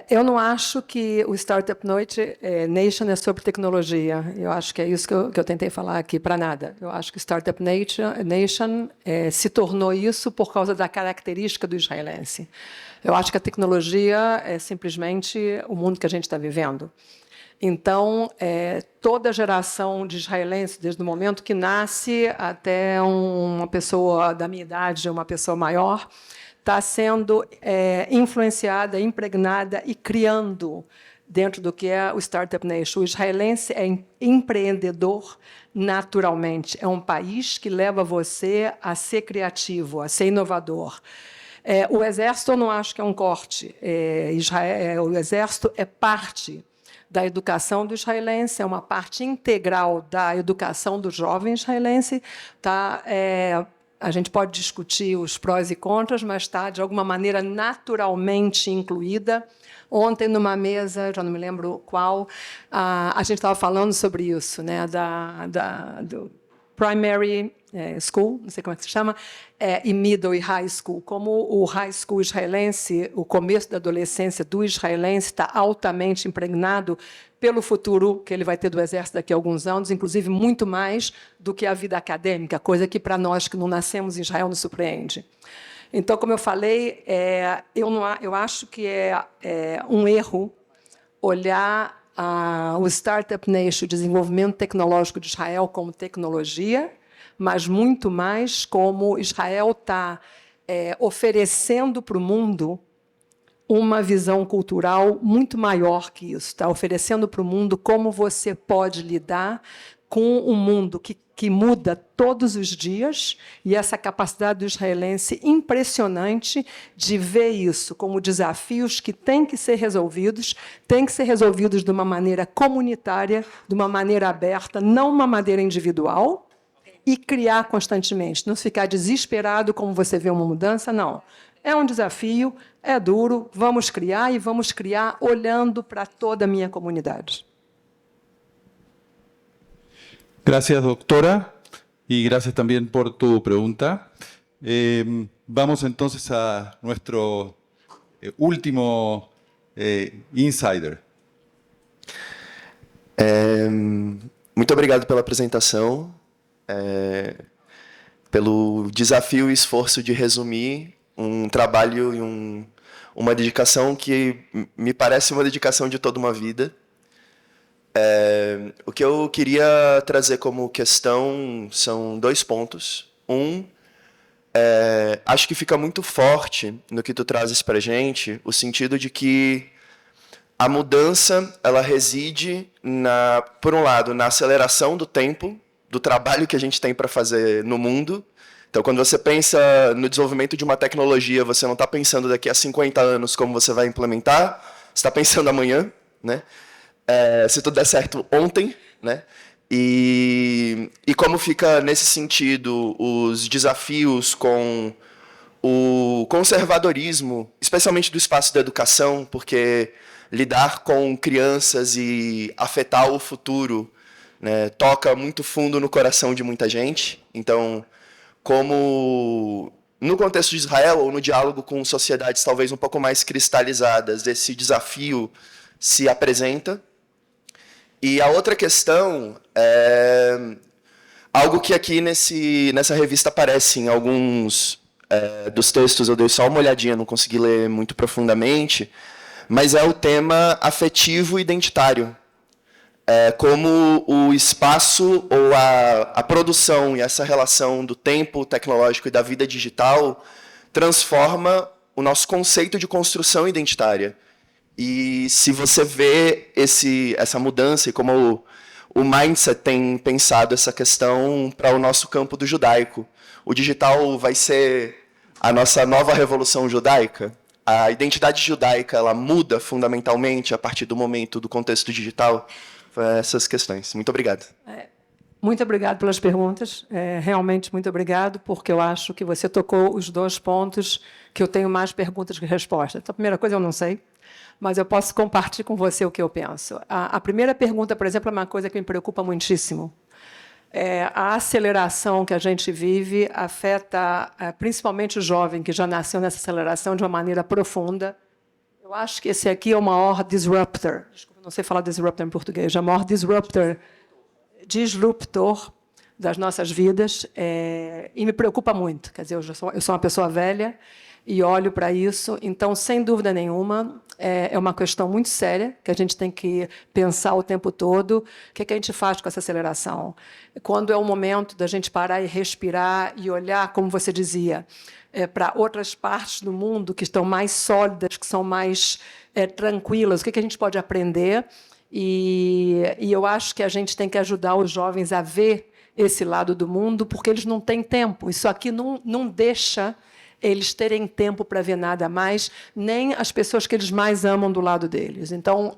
Eu não acho que o Startup Nation é sobre tecnologia. Eu acho que é isso que eu tentei falar aqui, para nada. Eu acho que Startup Nation se tornou isso por causa da característica do israelense. Eu acho que a tecnologia é simplesmente o mundo que a gente está vivendo. Então, toda geração de israelenses, desde o momento que nasce até uma pessoa da minha idade, uma pessoa maior, está sendo influenciada, impregnada e criando dentro do que é o Startup Nation. O israelense é empreendedor naturalmente. É um país que leva você a ser criativo, a ser inovador. O Exército, eu não acho que é um corte. O Exército é parte da educação do israelense, é uma parte integral da educação do jovem israelense. Tá? A gente pode discutir os prós e contras, mas está, de alguma maneira, naturalmente incluída. Ontem, numa mesa, já não me lembro qual, a gente estava falando sobre isso, né, do primary school, não sei como é que se chama, e middle e high school. Como o high school israelense, o começo da adolescência do israelense está altamente impregnado pelo futuro que ele vai ter do Exército daqui a alguns anos, inclusive muito mais do que a vida acadêmica, coisa que, para nós que não nascemos em Israel, nos surpreende. Então, como eu falei, eu acho que é um erro olhar o Startup Nation, o desenvolvimento tecnológico de Israel, como tecnologia, mas muito mais como Israel está oferecendo para o mundo uma visão cultural muito maior que isso. Está oferecendo para o mundo como você pode lidar com um mundo que muda todos os dias, e essa capacidade do israelense impressionante de ver isso como desafios que têm que ser resolvidos de uma maneira comunitária, de uma maneira aberta, não uma maneira individual, e criar constantemente. Não ficar desesperado como você vê uma mudança, não. É um desafio, é duro, vamos criar, e vamos criar olhando para toda a minha comunidade. Gracias, doctora, y gracias también por tu pregunta. Vamos entonces a nuestro último insider. Muito obrigado pela apresentação. pelo desafio e esforço de resumir um trabalho e uma dedicação que me parece uma dedicação de toda uma vida. O que eu queria trazer como questão são 2 pontos. Acho que fica muito forte no que tu trazes para a gente o sentido de que a mudança ela reside, por um lado, na aceleração do tempo, do trabalho que a gente tem para fazer no mundo. Então, quando você pensa no desenvolvimento de uma tecnologia, você não está pensando daqui a 50 anos como você vai implementar, você está pensando amanhã, né? Se tudo der certo, ontem, né? E como fica, nesse sentido, os desafios com o conservadorismo, especialmente do espaço da educação, porque lidar com crianças e afetar o futuro, né, toca muito fundo no coração de muita gente. Então, como no contexto de Israel, ou no diálogo com sociedades talvez um pouco mais cristalizadas, esse desafio se apresenta. E a outra questão é algo que aqui nessa revista aparece em alguns dos textos, eu dei só uma olhadinha, não consegui ler muito profundamente, mas é o tema afetivo identitário. Como o espaço ou a produção e essa relação do tempo tecnológico e da vida digital transforma o nosso conceito de construção identitária. E se você vê essa mudança e como o mindset tem pensado essa questão para o nosso campo do judaico, o digital vai ser a nossa nova revolução judaica? A identidade judaica ela muda fundamentalmente a partir do momento do contexto digital? Essas questões. Muito obrigado. Muito obrigado pelas perguntas. Realmente muito obrigado, porque eu acho que você tocou os 2 pontos que eu tenho mais perguntas que respostas. Então, a primeira coisa eu não sei, mas eu posso compartilhar com você o que eu penso. A primeira pergunta, por exemplo, é uma coisa que me preocupa muitíssimo. A aceleração que a gente vive afeta principalmente o jovem, que já nasceu nessa aceleração de uma maneira profunda. Eu acho que esse aqui é o maior disruptor. Desculpa, não sei falar disruptor em português. É o maior disruptor das nossas vidas. E me preocupa muito. Quer dizer, eu sou uma pessoa velha e olho para isso. Então, sem dúvida nenhuma, é uma questão muito séria que a gente tem que pensar o tempo todo. O que a gente faz com essa aceleração? Quando é o momento da gente parar e respirar e olhar, como você dizia, para outras partes do mundo que estão mais sólidas, que são mais tranquilas, o que a gente pode aprender? E eu acho que a gente tem que ajudar os jovens a ver esse lado do mundo, porque eles não têm tempo. Isso aqui não deixa eles terem tempo para ver nada mais, nem as pessoas que eles mais amam do lado deles. Então,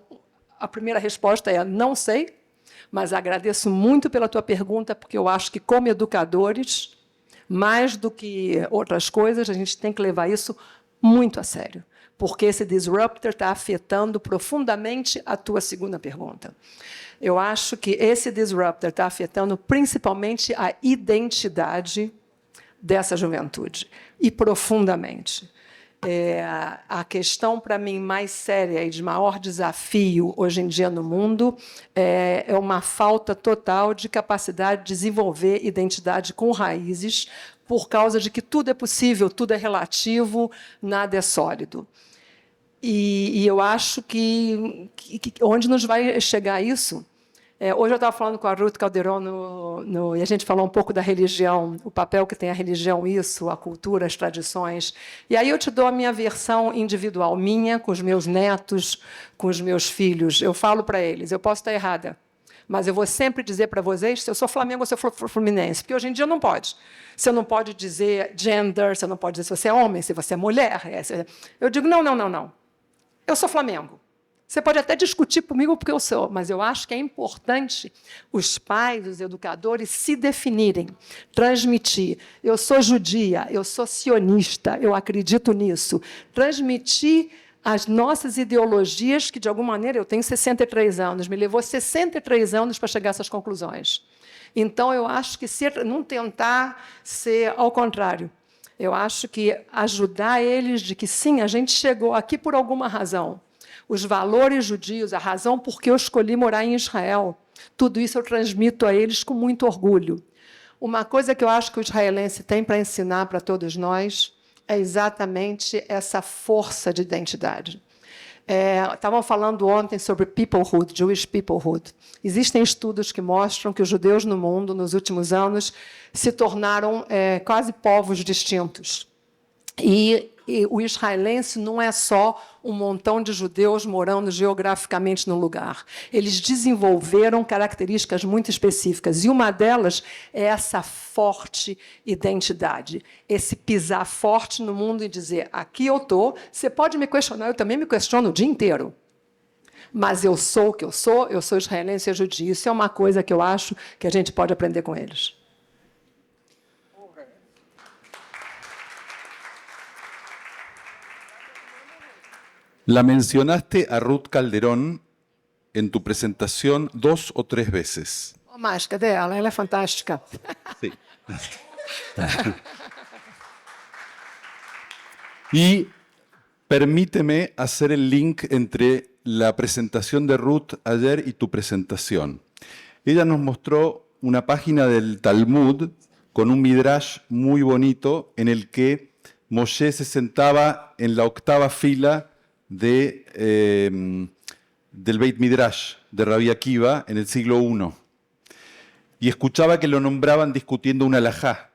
a primeira resposta é não sei, mas agradeço muito pela tua pergunta, porque eu acho que, como educadores, mais do que outras coisas, a gente tem que levar isso muito a sério, porque esse disruptor está afetando profundamente a tua segunda pergunta. Eu acho que esse disruptor está afetando principalmente a identidade dessa juventude, e profundamente. A questão, para mim, mais séria e de maior desafio hoje em dia no mundo é uma falta total de capacidade de desenvolver identidade com raízes, por causa de que tudo é possível, tudo é relativo, nada é sólido. E eu acho que onde nos vai chegar isso? Hoje eu estava falando com a Ruth Calderon e a gente falou um pouco da religião, o papel que tem a religião, isso, a cultura, as tradições. E aí eu te dou a minha versão individual, minha, com os meus netos, com os meus filhos. Eu falo para eles, eu posso estar errada, mas eu vou sempre dizer para vocês se eu sou Flamengo ou se eu sou Fluminense, porque hoje em dia não pode. Você não pode dizer gender, você não pode dizer se você é homem, se você é mulher. Eu digo, não. Eu sou Flamengo. Você pode até discutir comigo porque eu sou, mas eu acho que é importante os pais, os educadores se definirem, transmitir. Eu sou judia, eu sou sionista, eu acredito nisso. Transmitir as nossas ideologias, que, de alguma maneira, eu tenho 63 anos, me levou 63 anos para chegar a essas conclusões. Então, eu acho que não tentar ser ao contrário. Eu acho que ajudar eles de que, sim, a gente chegou aqui por alguma razão. Os valores judios, a razão por que eu escolhi morar em Israel, tudo isso eu transmito a eles com muito orgulho. Uma coisa que eu acho que o israelense tem para ensinar para todos nós é exatamente essa força de identidade. Estavam falando ontem sobre peoplehood, Jewish peoplehood. Existem estudos que mostram que os judeus no mundo, nos últimos anos, se tornaram quase povos distintos. E o israelense não é só um montão de judeus morando geograficamente no lugar. Eles desenvolveram características muito específicas, e uma delas é essa forte identidade, esse pisar forte no mundo e dizer, aqui eu estou, você pode me questionar, eu também me questiono o dia inteiro, mas eu sou o que eu sou israelense e judio. Isso é uma coisa que eu acho que a gente pode aprender com eles. La mencionaste a Ruth Calderón en tu presentación 2 o 3 veces. Oh, mas cadê ela? Ela é fantástica. Sí. Y permíteme hacer el link entre la presentación de Ruth ayer y tu presentación. Ella nos mostró una página del Talmud con un midrash muy bonito en el que Moshe se sentaba en la 8ª fila del Beit Midrash de Rabbi Akiva en el siglo I. Y escuchaba que lo nombraban discutiendo una halajá.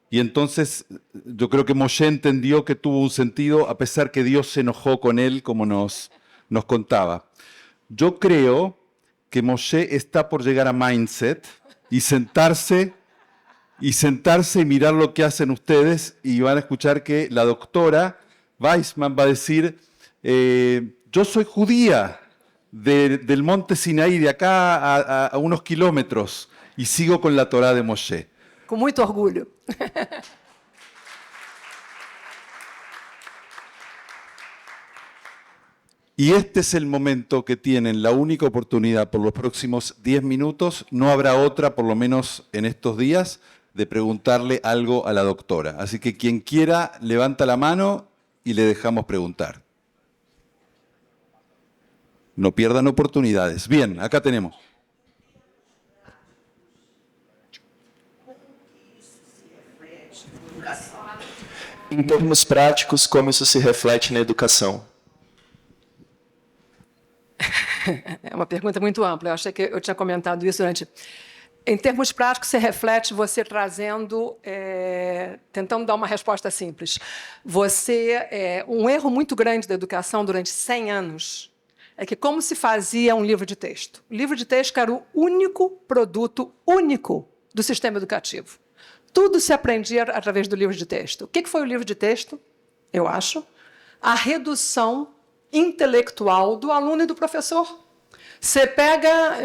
Y entonces yo creo que Moshe entendió que tuvo un sentido, a pesar que Dios se enojó con él, como nos contaba. Yo creo que Moshe está por llegar a Mindset y sentarse y mirar lo que hacen ustedes, y van a escuchar que la doctora Weissman va a decir, yo soy judía del monte Sinaí, de acá a unos kilómetros, y sigo con la Torá de Moshe. Com muito orgulho. Y este es el momento que tienen, la única oportunidad por los próximos 10 minutos, no habrá otra, por lo menos en estos días, de preguntarle algo a la doctora. Así que quien quiera, levanta la mano y le dejamos preguntar. No pierdan oportunidades. Bien, acá tenemos. Em termos práticos, como isso se reflete na educação? É uma pergunta muito ampla. Eu achei que eu tinha comentado isso durante... Em termos práticos, se reflete você trazendo... tentando dar uma resposta simples. Um erro muito grande da educação durante 100 anos é que como se fazia um livro de texto? O livro de texto era o único produto único do sistema educativo. Tudo se aprendia através do livro de texto. O que foi o livro de texto? Eu acho a redução intelectual do aluno e do professor. Você pega,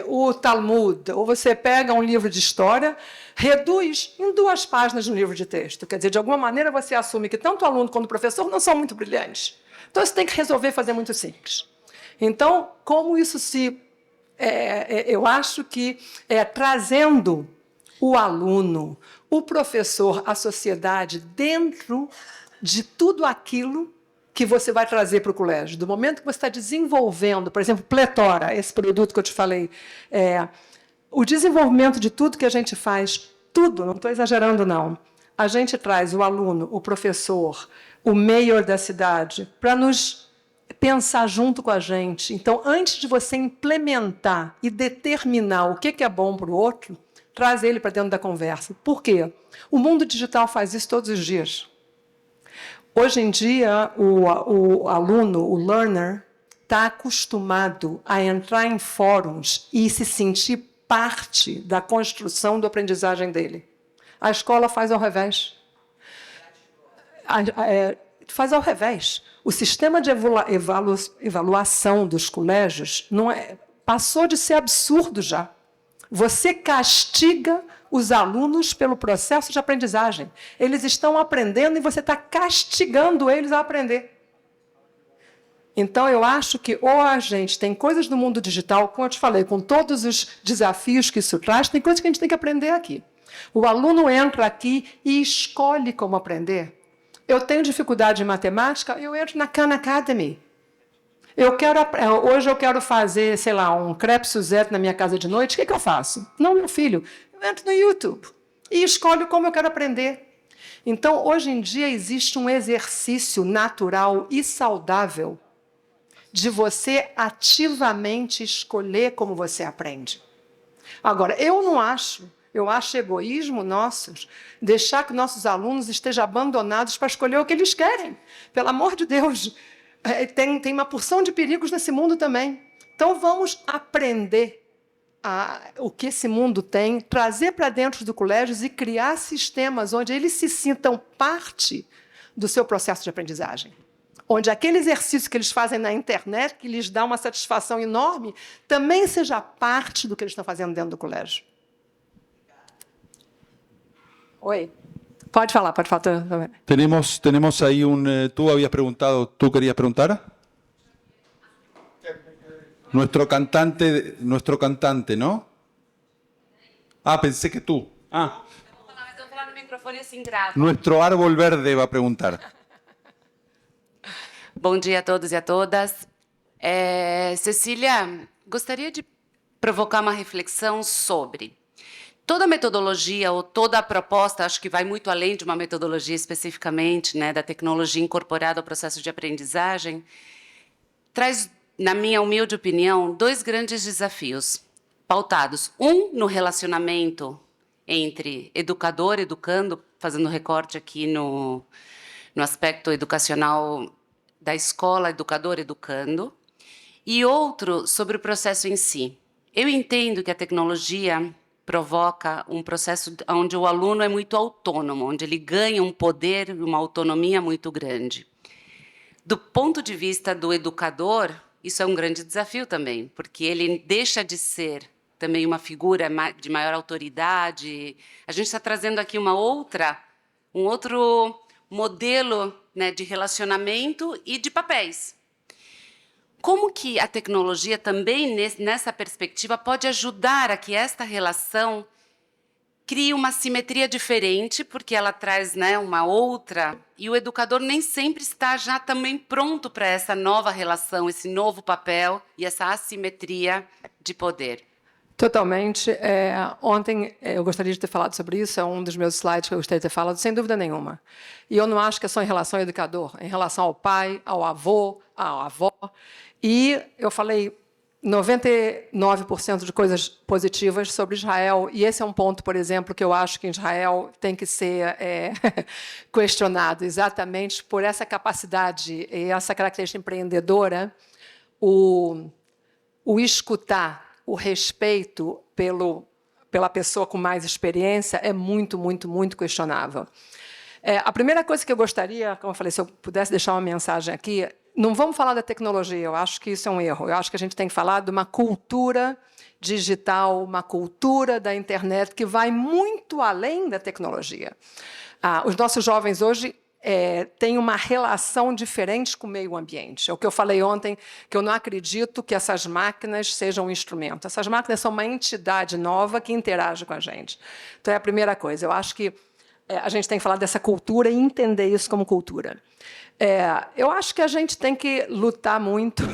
o Talmud, ou você pega um livro de história, reduz em 2 páginas no livro de texto. Quer dizer, de alguma maneira você assume que tanto o aluno quanto o professor não são muito brilhantes. Então, você tem que resolver fazer muito simples. Então, como isso se... eu acho que trazendo o aluno, o professor, a sociedade, dentro de tudo aquilo que você vai trazer para o colégio. Do momento que você está desenvolvendo, por exemplo, Pletora, esse produto que eu te falei, o desenvolvimento de tudo que a gente faz, tudo, não estou exagerando, não. A gente traz o aluno, o professor, o mayor da cidade, para nos pensar junto com a gente. Então, antes de você implementar e determinar o que é bom para o outro, traz ele para dentro da conversa. Por quê? O mundo digital faz isso todos os dias. Hoje em dia, o aluno, o learner, está acostumado a entrar em fóruns e se sentir parte da construção da aprendizagem dele. A escola faz ao revés. Faz ao revés. O sistema de avaliação dos colégios passou de ser absurdo já. Você castiga os alunos pelo processo de aprendizagem. Eles estão aprendendo e você está castigando eles a aprender. Então, eu acho que ou a gente tem coisas no mundo digital, como eu te falei, com todos os desafios que isso traz, tem coisas que a gente tem que aprender aqui. O aluno entra aqui e escolhe como aprender. Eu tenho dificuldade em matemática, eu entro na Khan Academy. Hoje eu quero fazer, sei lá, um crepe Suzette na minha casa de noite, o que eu faço? Não, meu filho, Eu entro no YouTube e escolho como eu quero aprender. Então, hoje em dia, existe um exercício natural e saudável de você ativamente escolher como você aprende. Agora, eu acho egoísmo nosso deixar que nossos alunos estejam abandonados para escolher o que eles querem. Pelo amor de Deus, tem uma porção de perigos nesse mundo também. Então, vamos aprender o que esse mundo tem, trazer para dentro do colégio e criar sistemas onde eles se sintam parte do seu processo de aprendizagem. Onde aquele exercício que eles fazem na internet, que lhes dá uma satisfação enorme, também seja parte do que eles estão fazendo dentro do colégio. Oi. Pode falar, pode falar. Tenemos ahí tú habías preguntado, ¿tú querías preguntar? Nuestro cantante, ¿no? Ah, pensé que tú. Ah. Mas eu vou falar no microfone assim, grava. Nuestro árbol verde va a preguntar. Bom dia a todos e a todas. Cecília, gostaria de provocar uma reflexão sobre toda a metodologia ou toda a proposta, acho que vai muito além de uma metodologia especificamente, né, da tecnologia incorporada ao processo de aprendizagem, traz, na minha humilde opinião, dois grandes desafios, pautados, um no relacionamento entre educador e educando, fazendo recorte aqui no aspecto educacional da escola, educador, educando, e outro sobre o processo em si. Eu entendo que a tecnologia provoca um processo onde o aluno é muito autônomo, onde ele ganha um poder e uma autonomia muito grande. Do ponto de vista do educador, isso é um grande desafio também, porque ele deixa de ser também uma figura de maior autoridade. A gente está trazendo aqui um outro modelo, né, de relacionamento e de papéis. Como que a tecnologia também, nessa perspectiva, pode ajudar a que esta relação crie uma simetria diferente, porque ela traz, né, uma outra, e o educador nem sempre está já também pronto para essa nova relação, esse novo papel e essa assimetria de poder? Totalmente. Ontem eu gostaria de ter falado sobre isso, é um dos meus slides que eu gostaria de ter falado, sem dúvida nenhuma. E eu não acho que é só em relação ao educador, é em relação ao pai, ao avô, à avó. E eu falei 99% de coisas positivas sobre Israel, e esse é um ponto, por exemplo, que eu acho que em Israel tem que ser questionado, exatamente por essa capacidade e essa característica empreendedora, o escutar, o respeito pela pessoa com mais experiência é muito, muito, muito questionável. A primeira coisa que eu gostaria, como eu falei, se eu pudesse deixar uma mensagem aqui, não vamos falar da tecnologia, eu acho que isso é um erro. Eu acho que a gente tem que falar de uma cultura digital, uma cultura da internet que vai muito além da tecnologia. Os nossos jovens hoje têm uma relação diferente com o meio ambiente. É o que eu falei ontem, que eu não acredito que essas máquinas sejam um instrumento. Essas máquinas são uma entidade nova que interage com a gente. Então, é a primeira coisa. Eu acho que a gente tem que falar dessa cultura e entender isso como cultura. Eu acho que a gente tem que lutar muito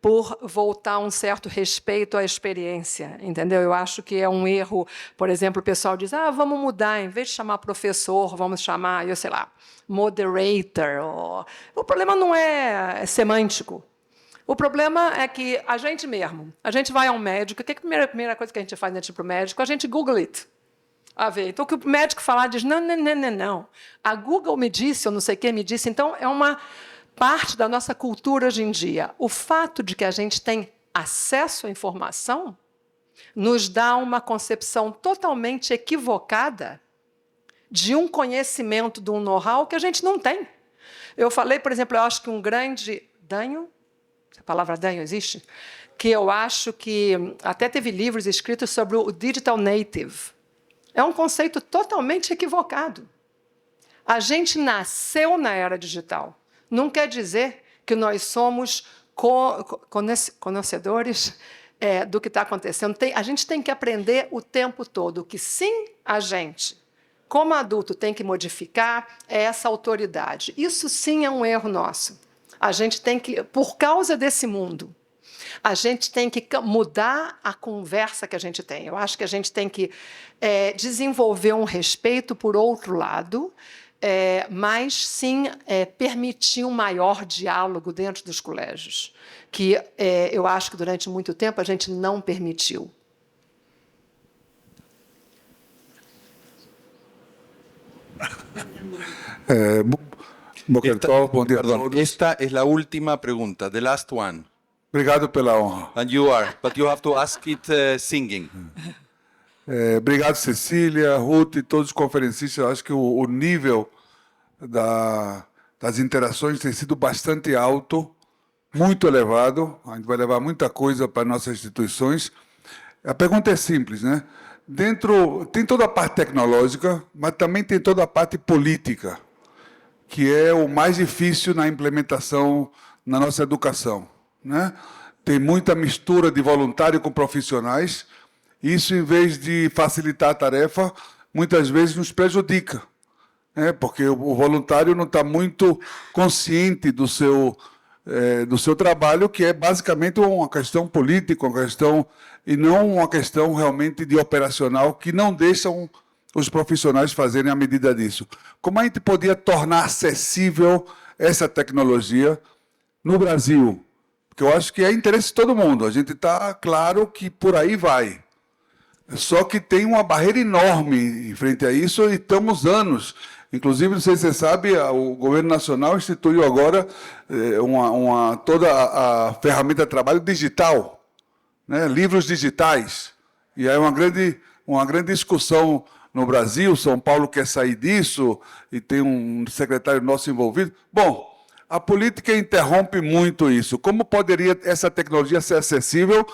por voltar um certo respeito à experiência, entendeu? Eu acho que é um erro, por exemplo, o pessoal diz, vamos mudar, em vez de chamar professor, vamos chamar, eu sei lá, moderator. O problema não é semântico. O problema é que a gente mesmo, a gente vai ao médico, o que é a primeira coisa que a gente faz antes de ir para o médico? A gente Google it. Então, o que o médico falar diz, não. A Google me disse, ou não sei quem me disse. Então, é uma parte da nossa cultura hoje em dia. O fato de que a gente tem acesso à informação nos dá uma concepção totalmente equivocada de um conhecimento, de um know-how que a gente não tem. Eu falei, por exemplo, eu acho que um grande danho, a palavra danho existe, que eu acho que até teve livros escritos sobre o digital native. É um conceito totalmente equivocado. A gente nasceu na era digital. Não quer dizer que nós somos conhecedores do que está acontecendo. A gente tem que aprender o tempo todo que, sim, a gente, como adulto, tem que modificar essa autoridade. Isso, sim, é um erro nosso. A gente tem que, por causa desse mundo, A gente tem que mudar a conversa que a gente tem. Eu acho que a gente tem que desenvolver um respeito por outro lado, mas sim permitir um maior diálogo dentro dos colégios, que eu acho que durante muito tempo a gente não permitiu. Boker Tov, bom dia a Perdón, todos. esta es la última pregunta, the last one. Obrigado pela honra. And you are, but you have to ask it singing. Obrigado, Cecília, Ruth e todos os conferencistas. Eu acho que o nível das interações tem sido bastante alto, muito elevado. A gente vai levar muita coisa para nossas instituições. A pergunta é simples, né? Tem toda a parte tecnológica, mas também tem toda a parte política, que é o mais difícil na implementação na nossa educação, né? Tem muita mistura de voluntário com profissionais. Isso, em vez de facilitar a tarefa, muitas vezes nos prejudica, né? Porque o voluntário não está muito consciente do seu trabalho, que é basicamente uma questão política, uma questão, e não uma questão realmente de operacional, que não deixam os profissionais fazerem à medida disso. Como a gente podia tornar acessível essa tecnologia no Brasil? Porque eu acho que é interesse de todo mundo. A gente está claro que por aí vai. Só que tem uma barreira enorme em frente a isso e estamos anos. Inclusive, não sei se você sabe, o governo nacional instituiu agora toda a ferramenta de trabalho digital, né? Livros digitais. E aí uma grande discussão no Brasil. São Paulo quer sair disso e tem um secretário nosso envolvido. Bom, a política interrompe muito isso. Como poderia essa tecnologia ser acessível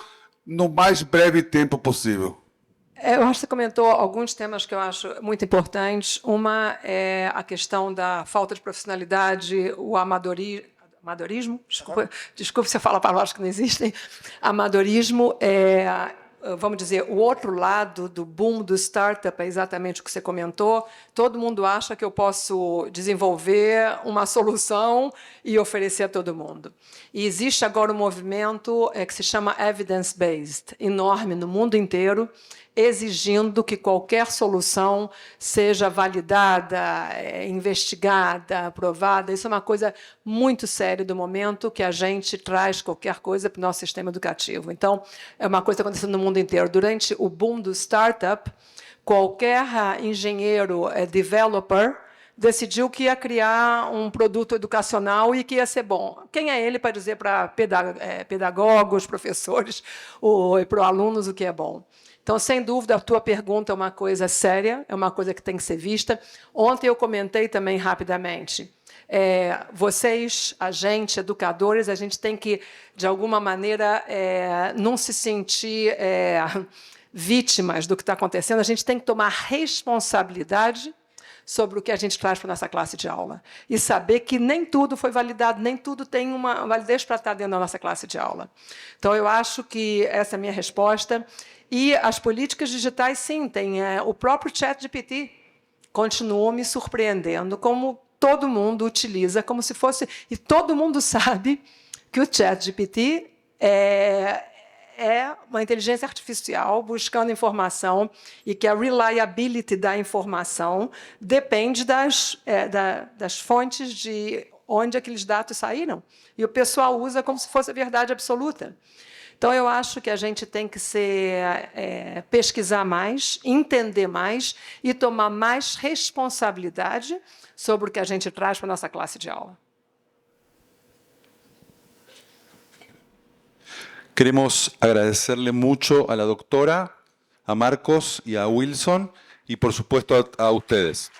no mais breve tempo possível? Eu acho que você comentou alguns temas que eu acho muito importantes. Uma é a questão da falta de profissionalidade, o amadorismo. Desculpe se eu falo palavras que não existem. Amadorismo vamos dizer, o outro lado do boom do startup é exatamente o que você comentou. Todo mundo acha que eu posso desenvolver uma solução e oferecer a todo mundo. E existe agora um movimento que se chama evidence-based, enorme no mundo inteiro, exigindo que qualquer solução seja validada, investigada, aprovada. Isso é uma coisa muito séria do momento que a gente traz qualquer coisa para o nosso sistema educativo. Então, é uma coisa acontecendo no mundo inteiro. Durante o boom do startup, qualquer engenheiro, developer, decidiu que ia criar um produto educacional e que ia ser bom. Quem é ele para dizer para pedagogos, professores e para os alunos o que é bom? Então, sem dúvida, a tua pergunta é uma coisa séria, é uma coisa que tem que ser vista. Ontem eu comentei também rapidamente. Vocês, a gente, educadores, a gente tem que, de alguma maneira, não se sentir vítimas do que está acontecendo. A gente tem que tomar responsabilidade sobre o que a gente traz para a nossa classe de aula. E saber que nem tudo foi validado, nem tudo tem uma validez para estar dentro da nossa classe de aula. Então, eu acho que essa é a minha resposta. E as políticas digitais, sim, tem o próprio ChatGPT. Continua me surpreendendo como todo mundo utiliza, como se fosse... E todo mundo sabe que o ChatGPT é uma inteligência artificial buscando informação e que a reliability da informação depende das fontes de onde aqueles dados saíram. E o pessoal usa como se fosse a verdade absoluta. Então, eu acho que a gente tem que pesquisar mais, entender mais e tomar mais responsabilidade sobre o que a gente traz para a nossa classe de aula. Queremos agradecerle mucho a la doctora, a Marcos y a Wilson y, por supuesto, a ustedes.